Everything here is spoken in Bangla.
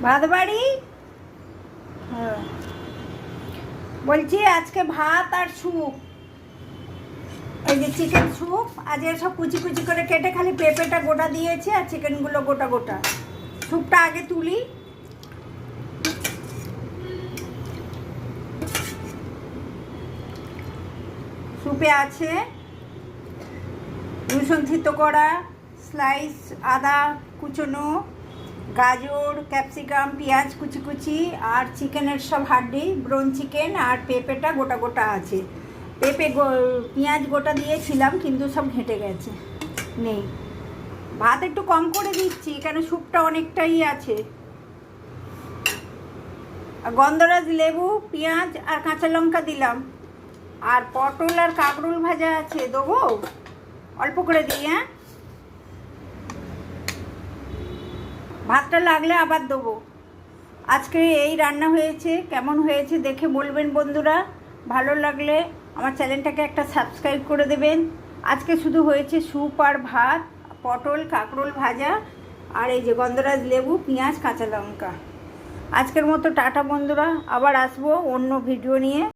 ভাত বাড়ি। হ্যাঁ, বলছি আজকে ভাত আর স্যুপ। এই যে চিকেন স্যুপ, আজকে সব কুচি কুচি করে কেটে খালি পেঁপেটা গোটা দিয়েছি আর চিকেনগুলো গোটা গোটা। স্যুপটা আগে তুলি। স্যুপে আছে রসুন থিতো করা, স্লাইস আদা কুচনো, গাজর, ক্যাপসিকাম, পেঁয়াজ কুচি কুচি, আর চিকেনের সব হাড্ডি, ব্রোন চিকেন, আর পেঁপেটা গোটা গোটা আছে। পেঁয়াজ গোটা দিয়েছিলাম কিন্তু সব ঘেঁটে গেছে, নেই। ভাত একটু কম করে দিচ্ছি কেন স্যুপটা অনেকটাই আছে। গন্ধরাজ লেবু, পেঁয়াজ আর কাঁচা লঙ্কা দিলাম। আর পটল আর কাঁকরোল ভাজা আছে, দেবো অল্প করে দিই। হ্যাঁ, ভাতটা লাগলে আবার দেবো। আজকে এই রান্না হয়েছে, কেমন হয়েছে দেখে বলবেন বন্ধুরা। ভালো লাগলে আমার চ্যানেলটাকে একটা সাবস্ক্রাইব করে দেবেন। আজকে শুধু হয়েছে স্যুপ আর ভাত, পটল কাঁকরোল ভাজা, আর এই যে গন্ধরাজ লেবু, পেঁয়াজ, কাঁচা লঙ্কা। আজকের মতো টাটা বন্ধুরা, আবার আসবো অন্য ভিডিও নিয়ে।